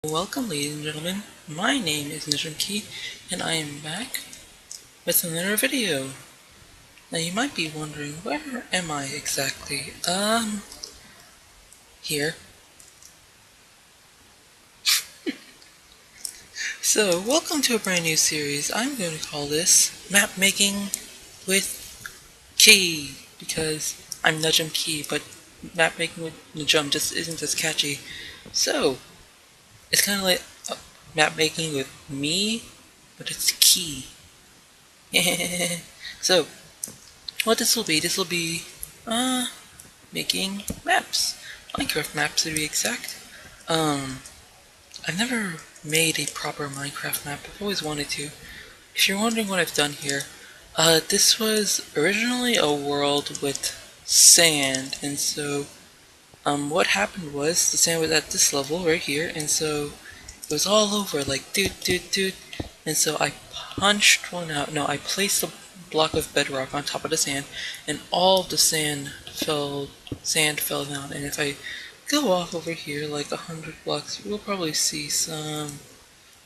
Welcome, ladies and gentlemen. My name is nujumkey, and I am back with another video. Now you might be wondering, where am I exactly? Here. So, welcome to a brand new series. I'm going to call this Mapmaking with Key, because I'm nujumkey, but Mapmaking with Nujum just isn't as catchy. So, it's kind of like Mapmaking with me, but it's key. So, what this will be, making maps. Minecraft maps to be exact. I've never made a proper Minecraft map. I've always wanted to. If you're wondering what I've done here, this was originally a world with sand, and so, what happened was the sand was at this level right here, and so it was all over, like, dude, and so I punched one out. No, I placed a block of bedrock on top of the sand, and all of the sand fell down. And if I go off over here like 100 blocks, we'll probably see some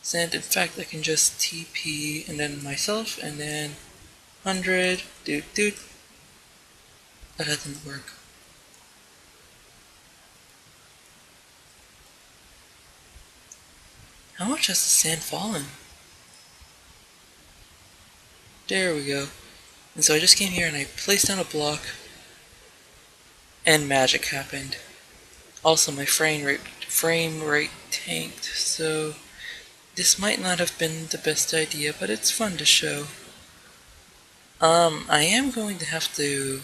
sand. In fact, I can just TP and then myself, and then 100, dude. That didn't work. How much has the sand fallen? There we go. And so I just came here and I placed down a block, and magic happened. Also, my frame rate tanked, so this might not have been the best idea, but it's fun to show. I am going to have to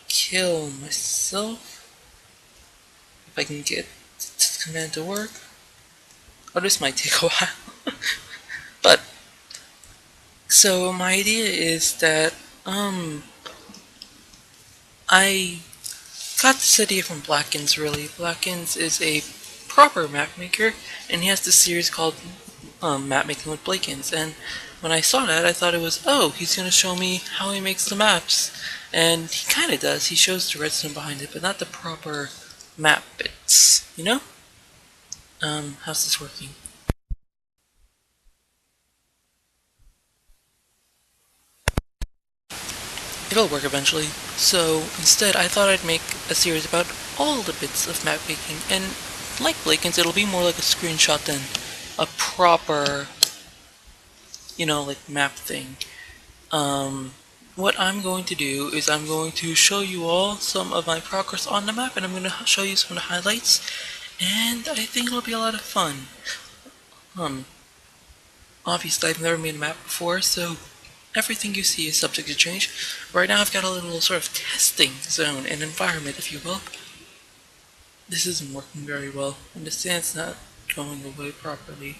kill myself if I can get this command to work. Oh, this might take a while. But, so my idea is that, I got this idea from Blackens, really. Blackens is a proper map maker, and he has this series called Mapmaking with Blackens. And when I saw that, I thought it was, oh, he's going to show me how he makes the maps. And he kind of does. He shows the redstone behind it, but not the proper map bits, you know? How's this working? It'll work eventually. So instead, I thought I'd make a series about all the bits of map making, and like Blaken's, it'll be more like a screenshot than a proper, like map thing. What I'm going to do is I'm going to show you all some of my progress on the map, and I'm going to show you some of the highlights, and I think it'll be a lot of fun. Obviously I've never made a map before, so everything you see is subject to change. Right now I've got a little sort of testing zone and environment, if you will. This isn't working very well, and the sand's not going away properly.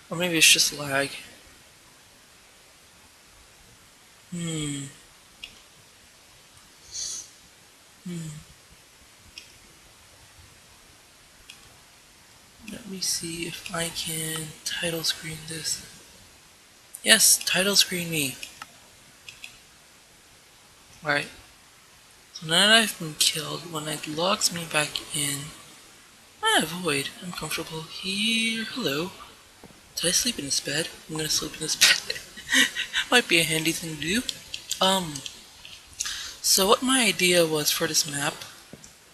Or maybe it's just lag. Let me see if I can title screen this. Yes, title screen me. Right. So now that I've been killed, when it logs me back in, void. I'm comfortable here. Hello. Did I sleep in this bed? I'm gonna sleep in this bed. Might be a handy thing to do. So what my idea was for this map,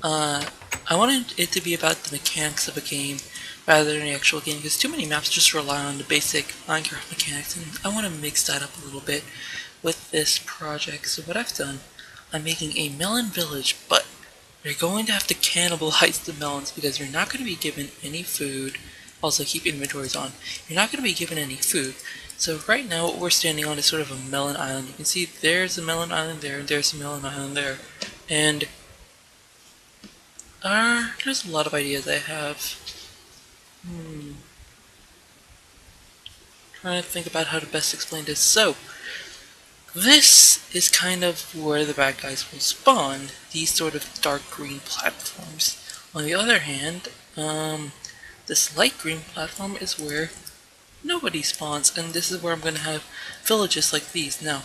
I wanted it to be about the mechanics of a game rather than the actual game, because too many maps just rely on the basic Minecraft mechanics, and I want to mix that up a little bit with this project. So what I've done, I'm making a melon village, but you're going to have to cannibalize the melons because you're not going to be given any food. Also, keep inventories on. You're not going to be given any food. So right now what we're standing on is sort of a melon island. You can see there's a melon island there, and there's a melon island there. And there's a lot of ideas I have. Trying to think about how to best explain this. So, this is kind of where the bad guys will spawn, these sort of dark green platforms. On the other hand, this light green platform is where nobody spawns, and this is where I'm going to have villages like these. Now,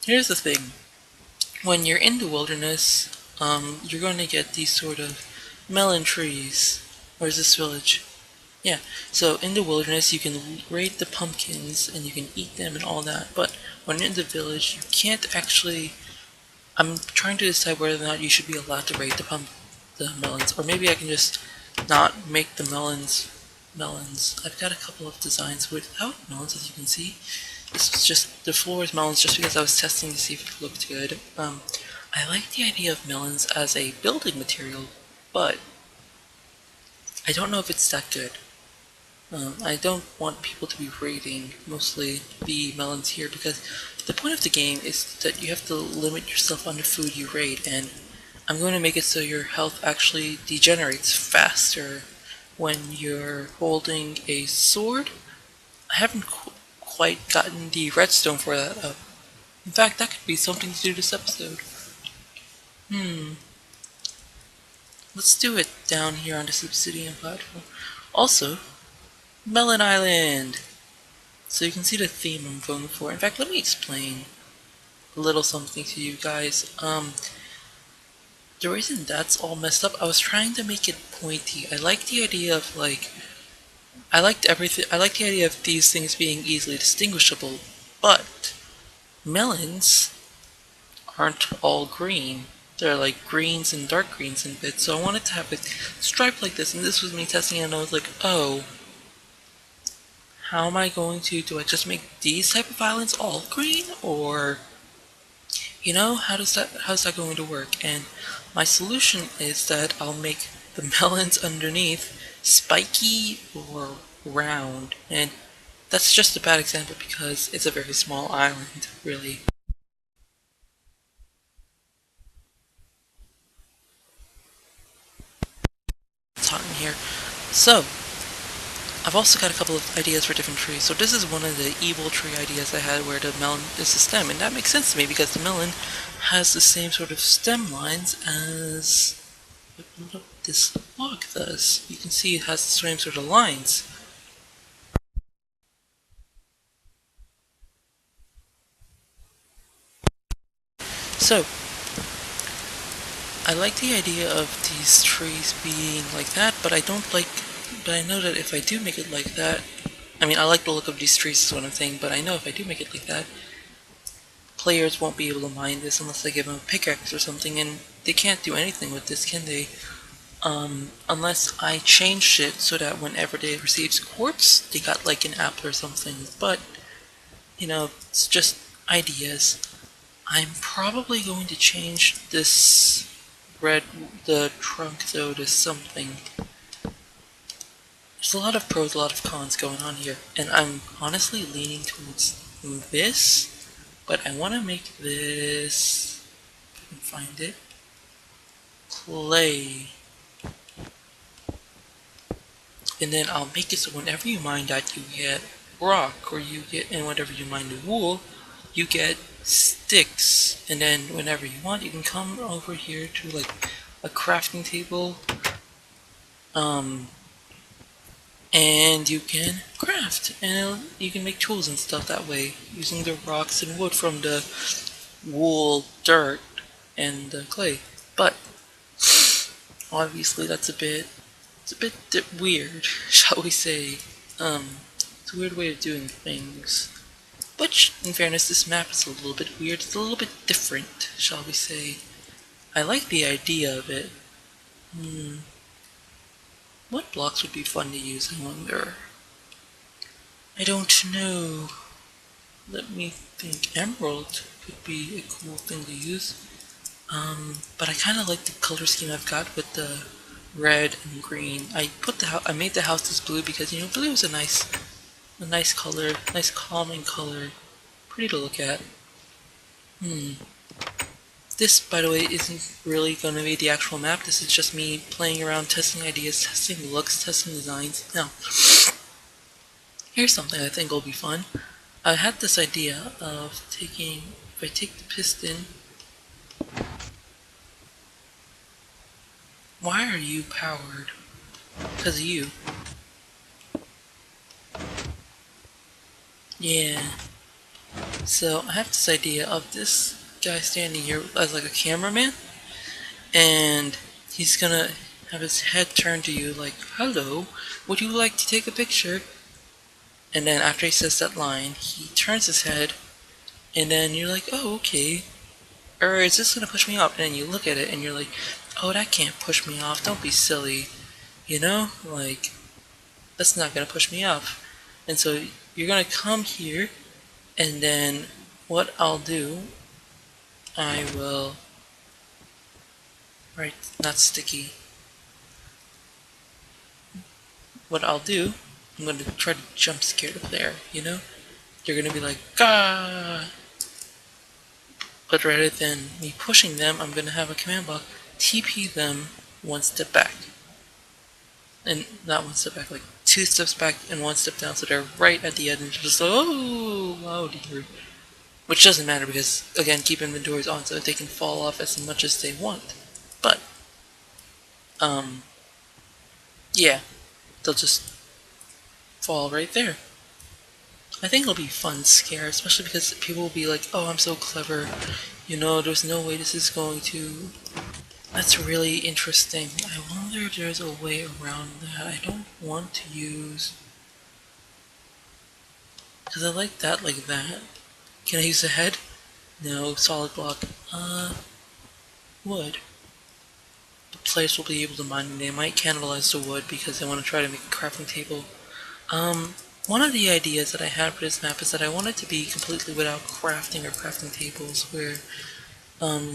here's the thing. When you're in the wilderness, you're going to get these sort of melon trees. Where's this village? Yeah, so in the wilderness you can raid the pumpkins and you can eat them and all that, but when you're in the village you can't actually. I'm trying to decide whether or not you should be allowed to raid the melons, or maybe I can just not make the melons. I've got a couple of designs without melons, as you can see. This was just the floor is melons just because I was testing to see if it looked good. I like the idea of melons as a building material, but I don't know if it's that good. I don't want people to be raiding mostly the melons here because the point of the game is that you have to limit yourself on the food you raid, and I'm going to make it so your health actually degenerates faster when you're holding a sword. I haven't quite gotten the redstone for that up. In fact, that could be something to do this episode. Let's do it down here on this obsidian platform. Also, Melon Island! So you can see the theme I'm going for. In fact, let me explain a little something to you guys. The reason that's all messed up, I was trying to make it pointy. I like the idea of I liked everything. I like the idea of these things being easily distinguishable, but melons aren't all green. They're like greens and dark greens in bits. So I wanted to have a stripe like this, and this was me testing it, and I was like, oh, how am I going to? Do I just make these type of islands all green, or how's that going to work? And my solution is that I'll make the melons underneath spiky or round, and that's just a bad example because it's a very small island, really. It's hot in here. So, I've also got a couple of ideas for different trees. So this is one of the evil tree ideas I had where the melon is the stem, and that makes sense to me because the melon has the same sort of stem lines as what this log does. You can see it has the same sort of lines. So, I like the idea of these trees being like that, but I know that if I do make it like that, I mean, I like the look of these trees is what I'm saying, but I know if I do make it like that, players won't be able to mine this unless I give them a pickaxe or something, and they can't do anything with this, can they? Unless I changed it so that whenever they receive quartz, they got like an apple or something, but, it's just ideas. I'm probably going to change the trunk though to something. There's a lot of pros, a lot of cons going on here, and I'm honestly leaning towards this, but I want to make this, if I can find it, clay. And then I'll make it so whenever you mine that you get rock, and whenever you mine the wool, you get sticks. And then whenever you want, you can come over here to like a crafting table, and you can craft, and you can make tools and stuff that way using the rocks and wood from the wool, dirt, and the clay. But obviously that's it's a bit weird, shall we say. It's a weird way of doing things. But in fairness, this map is a little bit weird. It's a little bit different, shall we say. I like the idea of it. What blocks would be fun to use, I wonder? I don't know. Let me think. Emerald could be a cool thing to use. But I kind of like the color scheme I've got with the red and green. I made the house this blue because blue is a nice color, nice calming color, pretty to look at. This, by the way, isn't really going to be the actual map. This is just me playing around, testing ideas, testing looks, testing designs. Now, here's something I think will be fun. I had this idea of if I take the piston. Why are you powered? Because of you. Yeah. So I have this idea of this guy standing here as like a cameraman, and he's gonna have his head turn to you like, "Hello, would you like to take a picture?" And then after he says that line, he turns his head, and then you're like, "Oh, okay." Or is this gonna push me off? And then you look at it and you're like, "Oh, that can't push me off. Don't be silly." You know? Like, that's not gonna push me off. And so you're gonna come here, and then what I'll do, I will. Right, not sticky. What I'll do, I'm gonna try to jump scare the player, you know? You're gonna be like, "Gah!" But rather than me pushing them, I'm gonna have a command block TP them one step back. And not one step back, like 2 steps back and 1 step down, so they're right at the edge and just like, "Oh, wow, dear." Which doesn't matter because, again, keep inventories on so that they can fall off as much as they want. But, yeah, they'll just fall right there. I think it'll be fun scare, especially because people will be like, "Oh, I'm so clever. You know, there's no way this is going to..." That's really interesting. I wonder if there's a way around that. I don't want to use... Because I like that like that. Can I use the head? No, solid block. Wood. The players will be able to mine, and they might cannibalize the wood because they want to try to make a crafting table. One of the ideas that I had for this map is that I want it to be completely without crafting or crafting tables, where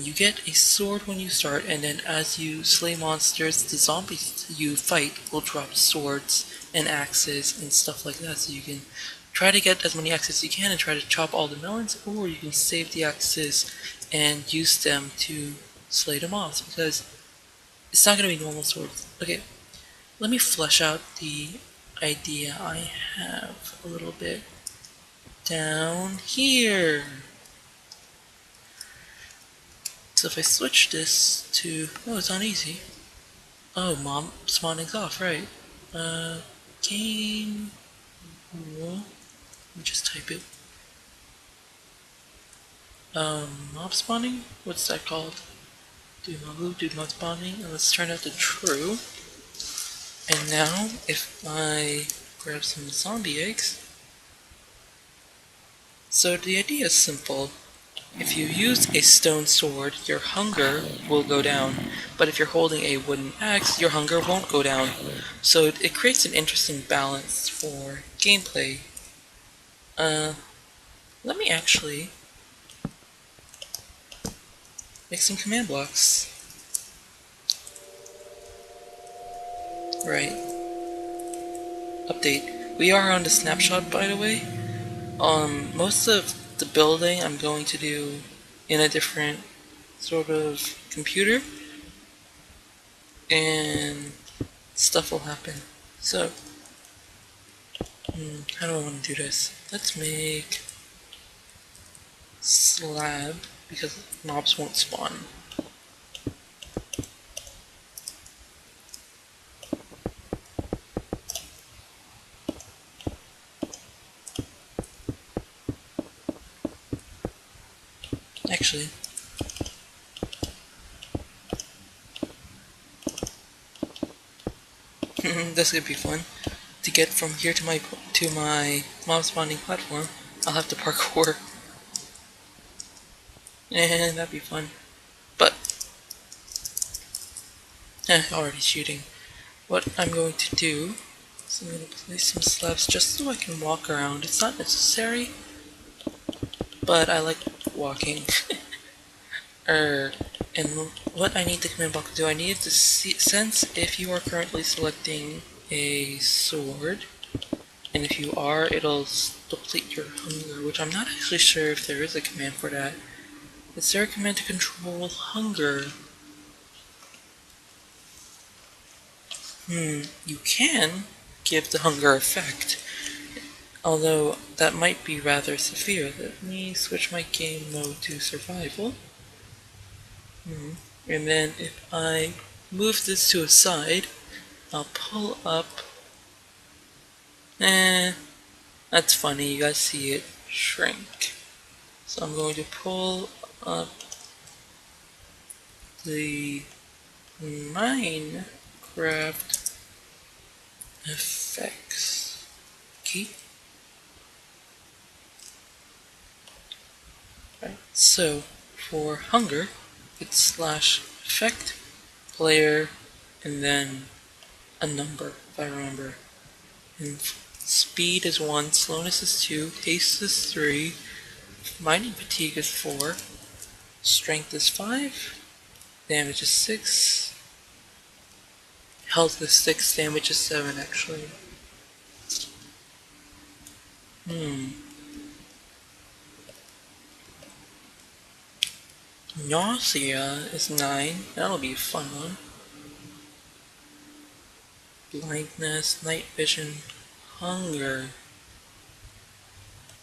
you get a sword when you start, and then as you slay monsters, the zombies you fight will drop swords and axes and stuff like that, so you can try to get as many axes as you can and try to chop all the melons, or you can save the axes and use them to slay the mobs, because it's not going to be normal swords. Okay, let me flesh out the idea I have a little bit down here. So if I switch this to... Oh, it's not easy. Oh, mob spawning's off, right. Game... Let me just type it. Mob spawning? What's that called? Do mob spawning, and let's turn that to true. And now, if I grab some zombie eggs... So the idea is simple. If you use a stone sword, your hunger will go down, but if you're holding a wooden axe, your hunger won't go down. So it creates an interesting balance for gameplay. Let me actually make some command blocks. Right. Update. We are on the snapshot, by the way. Most of the building I'm going to do in a different sort of computer, and stuff will happen. So, how do I want to do this? Let's make slab, because mobs won't spawn. Actually, this could be fun. To get from here to my mob spawning platform, I'll have to parkour. And that'd be fun. But already shooting. What I'm going to do is I'm going to place some slabs just so I can walk around. It's not necessary, but I like walking. And what I need the command block to do, I need to sense if you are currently selecting a sword, and if you are, it'll deplete your hunger, which I'm not actually sure if there is a command for that. Is there a command to control hunger? You can give the hunger effect, although that might be rather severe. Let me switch my game mode to survival. And then if I move this to a side, I'll pull up. That's funny, you guys see it shrink. So I'm going to pull up the Minecraft Minecraft effects key. Right. So for hunger, it's slash effect player and then a number, if I remember. And speed is 1, slowness is 2, haste is 3, mining fatigue is 4, strength is 5, damage is 6, health is 6, damage is 7 actually. Nausea is 9, that'll be a fun one. Blindness, night vision, hunger.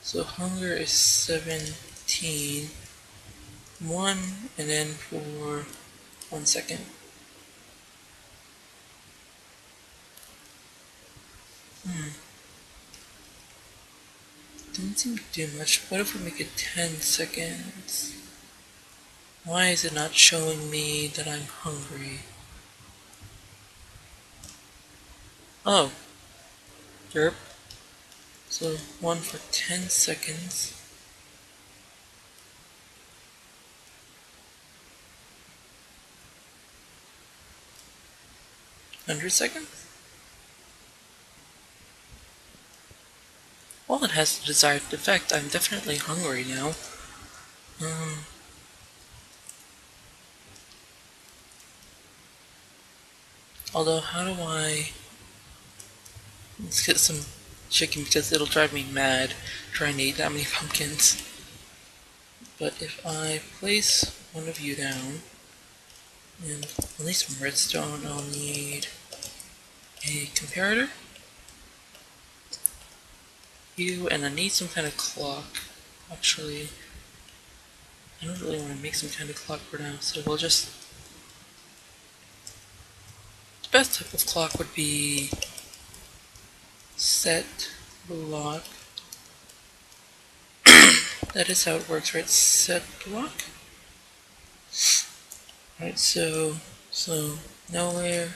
So hunger is 17. 1, and then for 1 second. Didn't seem to do much. What if we make it 10 seconds? Why is it not showing me that I'm hungry? Oh. Derp. So 1 for 10 seconds. Hundred seconds? Well, it has the desired effect. I'm definitely hungry now. Although, how do I... Let's get some chicken because it'll drive me mad trying to eat that many pumpkins. But if I place one of you down, and I'll need some redstone, I'll need a comparator, you, and I need some kind of clock. Actually, I don't really want to make some kind of clock for now, so we'll just... The best type of clock would be set block. That is how it works, right? Set block. Right, so nowhere,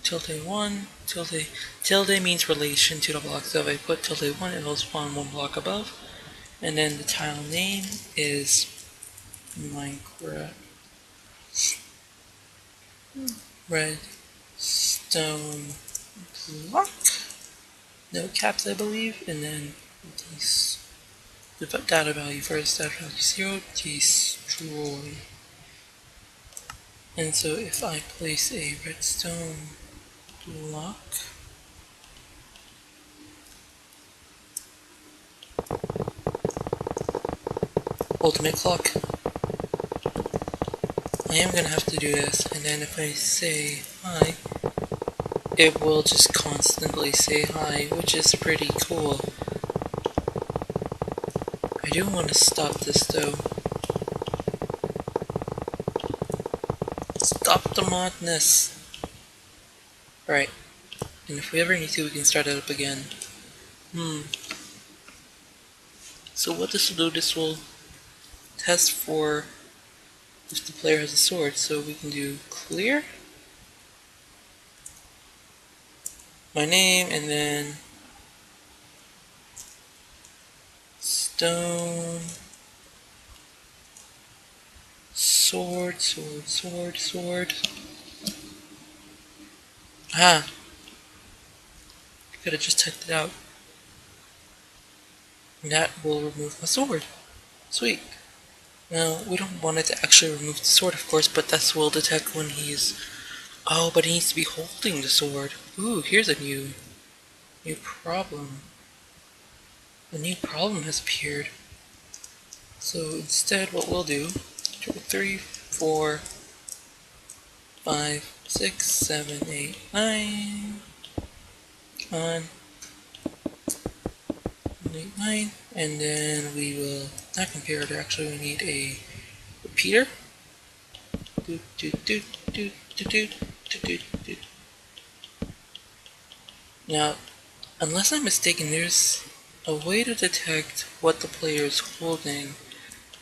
tilde 1, tilde means relation to the block, so if I put tilde 1, it'll spawn 1 block above, and then the tile name is Minecraft redstone block, no caps I believe, and then the data value first, data value 0, destroy. And so if I place a redstone block, ultimate clock, I am gonna have to do this, and then if I say hi, it will just constantly say hi, which is pretty cool. I do want to stop this though. Stop the madness! Right. And if we ever need to, we can start it up again. So what this will do, this will test for if the player has a sword. So we can do clear, my name, and then stone, sword. Ah! Could have just typed it out. And that will remove my sword. Sweet. Now, we don't want it to actually remove the sword, of course, but this will detect when he's... Oh, but he needs to be holding the sword. Ooh, here's a new problem. A new problem has appeared. So instead, what we'll do, 2, 3, 4, 5, 6, 7, 8, 9. Come on. 8, 9. And then we will, not comparator, actually we need a repeater. Now, unless I'm mistaken, there's a way to detect what the player is holding.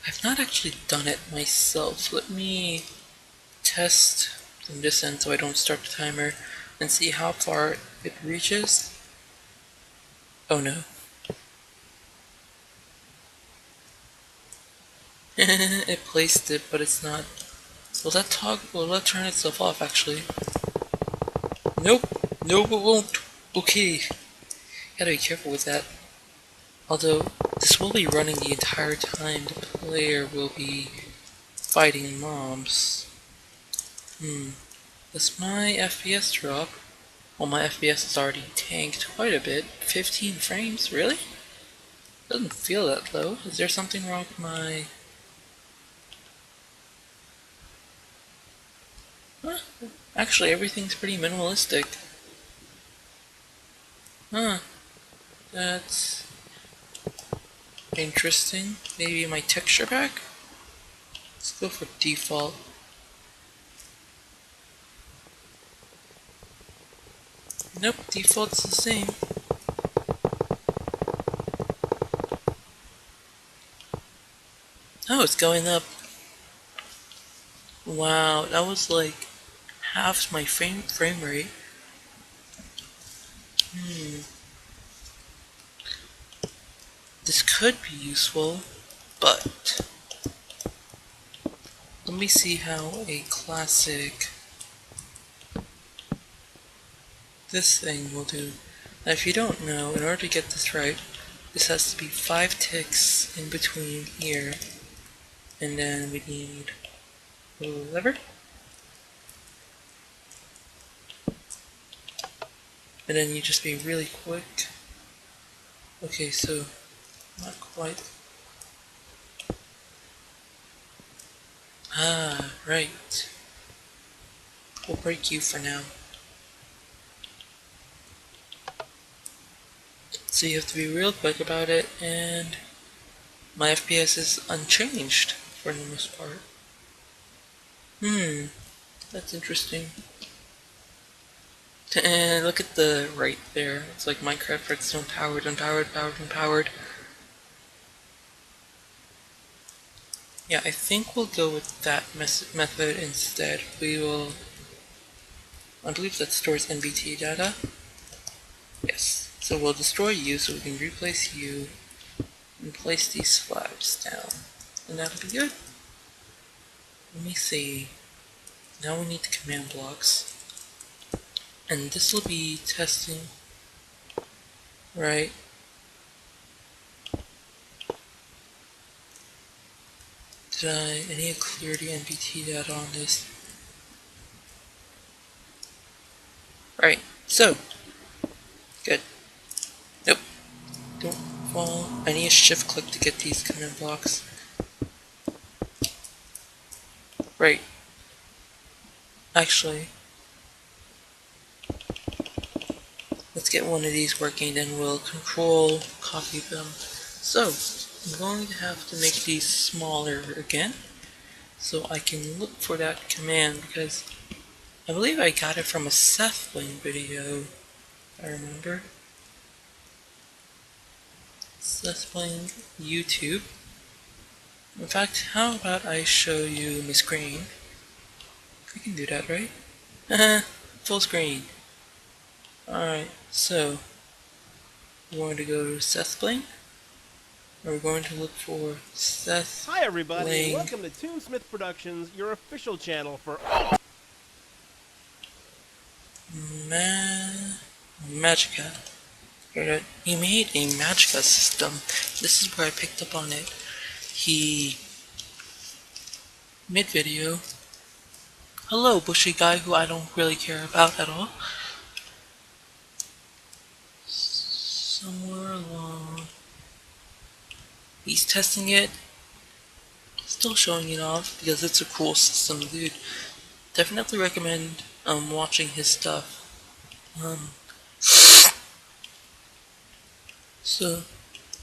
I've not actually done it myself. Let me test test from this end so I don't start the timer and see how far it reaches. Oh no. It placed it, but it's not. Will that turn itself off actually? Nope. No, it won't. Okay. Gotta be careful with that. Although, this will be running the entire time the player will be fighting mobs. Does my FPS drop? Well, my FPS is already tanked quite a bit. 15 frames? Really? Doesn't feel that low. Is there something wrong with my... Huh. Actually, everything's pretty minimalistic. Huh. That's... interesting. Maybe my texture pack? Let's go for default. Nope, default's the same. Oh, it's going up. Wow, that was like half my frame rate. This could be useful, but let me see how a classic this thing will do. Now, if you don't know, in order to get this right, this has to be 5 ticks in between here, and then we need a little lever, and then you just be really quick. Okay, so not quite. Ah, right. We'll break you for now. So you have to be real quick about it, and my FPS is unchanged for the most part. That's interesting. And look at the right there. It's like Minecraft redstone powered, unpowered, powered, unpowered. Yeah, I think we'll go with that method instead. We will... I believe that stores NBT data. Yes. So we'll destroy you so we can replace you and place these slabs down. And that'll be good. Let me see. Now we need the command blocks. And this will be testing. Right. I need to clear the NBT data on this. Right, so. Good. Nope. Don't fall. I need a shift click to get these command blocks. Right. Actually, let's get one of these working, then we'll control copy them. So, I'm going to have to make these smaller again, so I can look for that command, because I believe I got it from a Sethling video, if I remember. Sethling YouTube. In fact, how about I show you my screen? I can do that, right? Full screen. Alright, so we're going to go to Sethling. We're going to look for Seth. Hi everybody, welcome to Toonsmith Productions, your official channel for Magica. He made a Magica system. This is where I picked up on it. He made video. Hello, bushy guy who I don't really care about at all. Somewhere along. He's testing it. Still showing it off because it's a cool system, dude. Definitely recommend watching his stuff. So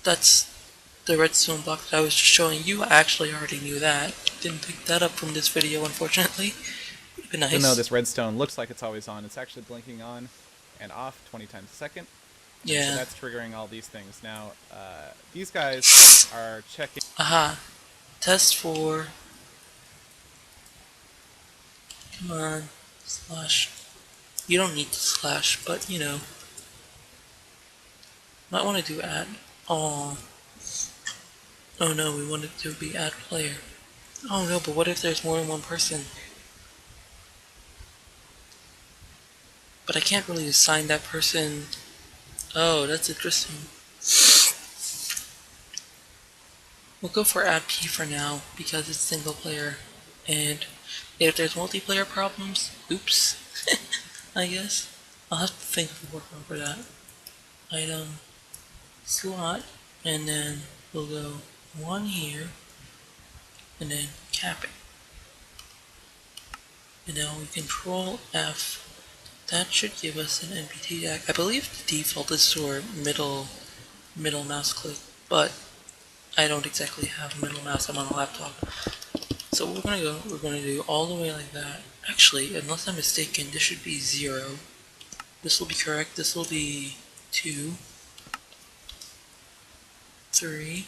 that's the redstone block that I was just showing you. I actually already knew that. Didn't pick that up from this video, unfortunately. Would've been nice. Even though this redstone looks like it's always on, it's actually blinking on and off 20 times a second. Yeah. So that's triggering all these things. Now, these guys are checking. Aha. Test for Come on. Slash. You don't need to slash, but you know. Might want to do add. Oh. Oh no, we want it to be add player. Oh no, but what if there's more than one person? But I can't really assign that person. Oh, that's interesting. We'll go for add P for now because it's single player. And if there's multiplayer problems, oops, I guess. I'll have to think of a workaround for that. Item slot, and then we'll go 1 here, and then cap it. And now we control F. That should give us an NPT tag. I believe the default is for middle mouse click, but I don't exactly have a middle mouse. I'm on a laptop. So we're gonna do all the way like that. Actually, unless I'm mistaken, this should be 0. This will be correct. This will be 2, 3,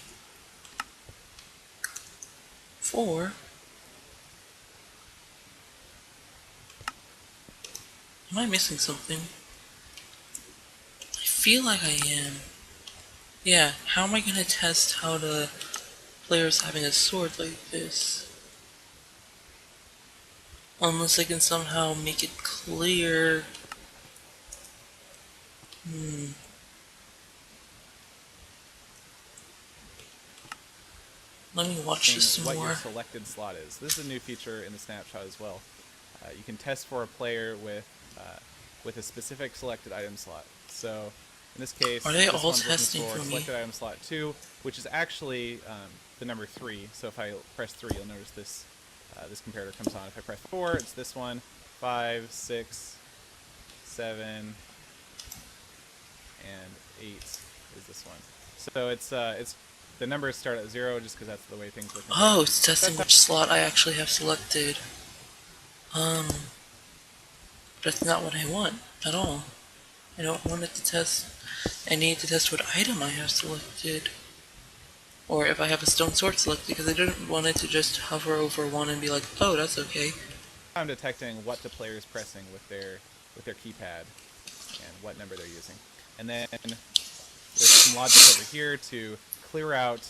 4. Am I missing something? I feel like I am. Yeah, how am I gonna test how the player's having a sword like this? Unless I can somehow make it clear. Let me watch this some what more. your selected slot is. This is a new feature in the snapshot as well. You can test for a player with a specific selected item slot. So in this case, Are they this all one's testing looking for for me? selected item slot 2, which is actually the number 3. So if I press 3, you'll notice this this comparator comes on. If I press 4, it's this one. 5, 6, 7, and 8 is this one. So it's the numbers start at 0 just because that's the way things work. Oh, it's testing which slot I actually have selected. That's not what I want at all. I don't want it to test. I need to test what item I have selected. Or if I have a stone sword selected, because I didn't want it to just hover over one and be like, oh, that's okay. I'm detecting what the player is pressing with their keypad and what number they're using. And then there's some logic over here to clear out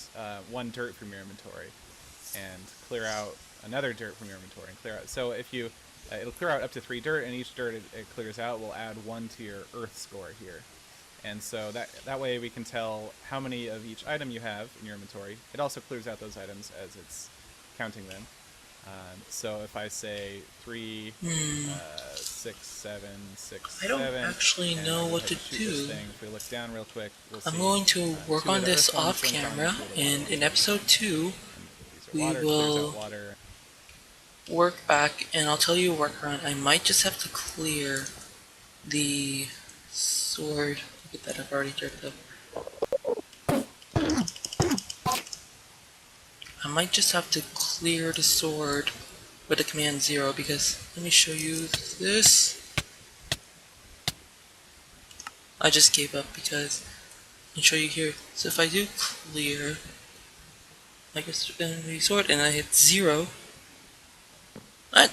1 dirt from your inventory and clear out another dirt from your inventory and clear out. So if you it'll clear out up to 3 dirt, and each dirt it clears out will add 1 to your earth score here. And so that way we can tell how many of each item you have in your inventory. It also clears out those items as it's counting them. So if I say 3, 6, 7, 6, I don't 7, actually know what to do. If we look down real quick, we'll see. I'm going to work on this off camera, and in episode 2, we will work back, and I'll tell you a workaround. I might just have to clear the sword. Look at that, I've already turned it up. I might just have to clear the sword with the command 0, because let me show you this. I just gave up because I can show you here. So if I do clear, I guess the sword, and I hit 0. What?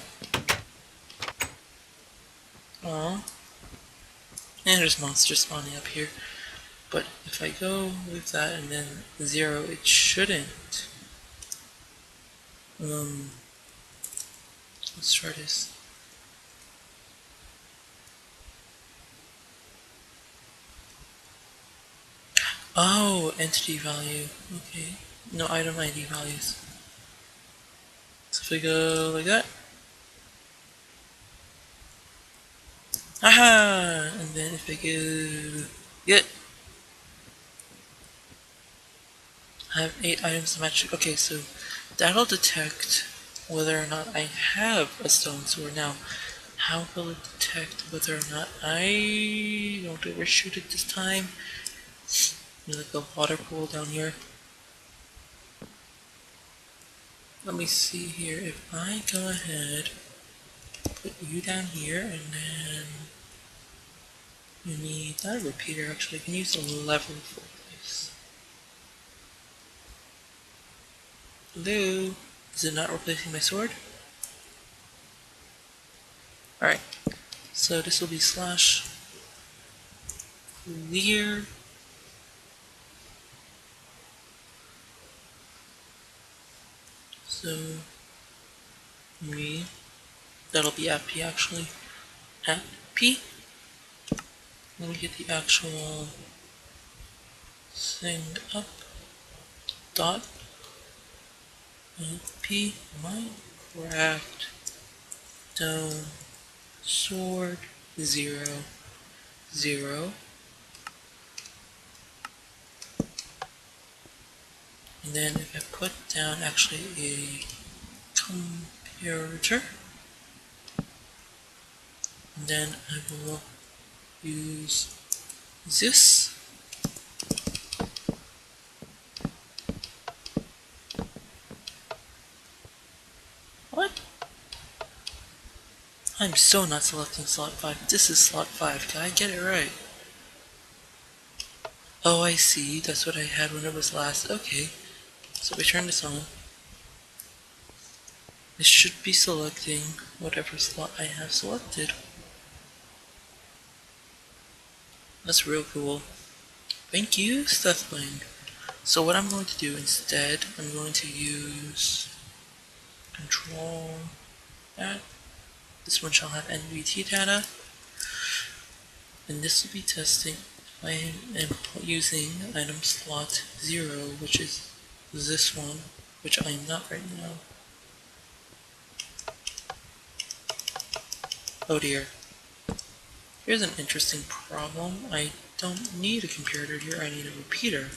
Aww. And there's monsters spawning up here. But if I go with that and then 0, it shouldn't. Let's try this. Oh, entity value. Okay. No item ID values. So if we go like that. Aha! And then if I go get, I have 8 items to match. Okay, so that'll detect whether or not I have a stone sword. Now, how will it detect whether or not I don't overshoot it this time? There's like a water pool down here. Let me see here. If I go ahead, put you down here, and then you need not a repeater. Actually, I can use a level for this. Hello? Is it not replacing my sword? Alright, so this will be slash clear so that'll be at p actually, at p. Let me get the actual thing up. Dot p Minecraft stone sword 0 0, and then if I put down actually a comparator, and then I will use this. What? I'm so not selecting slot 5. This is slot 5. Can I get it right? Oh, I see. That's what I had when it was last. Okay. So we turn this on. It should be selecting whatever slot I have selected. That's real cool. Thank you, Stuffling. So what I'm going to do instead, I'm going to use control that. This one shall have NVT data. And this will be testing. I am using item slot 0, which is this one, which I am not right now. Oh dear. Here's an interesting problem. I don't need a comparator here, I need a repeater.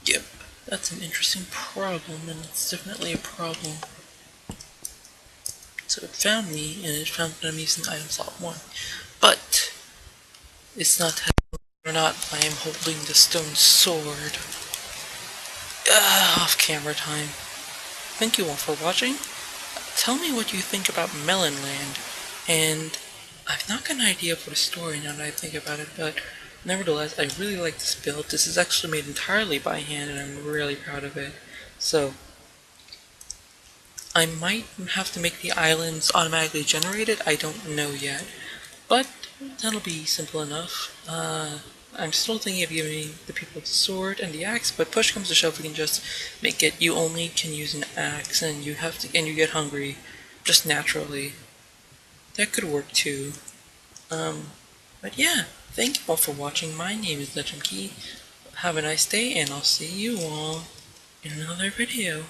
Yep, that's an interesting problem, and it's definitely a problem. So it found me, and it found that I'm using item slot 1. But it's not telling me whether or not I am holding the stone sword. Off camera time. Thank you all for watching. Tell me what you think about Melon Land, and I've not got an idea for the story now that I think about it, but nevertheless, I really like this build. This is actually made entirely by hand, and I'm really proud of it. So, I might have to make the islands automatically generated, I don't know yet, but that'll be simple enough. I'm still thinking of giving the people the sword and the axe, but push comes to shove, we can just make it you only can use an axe, and you get hungry just naturally. That could work too. But yeah, thank you all for watching. My name is nujumkey. Have a nice day, and I'll see you all in another video.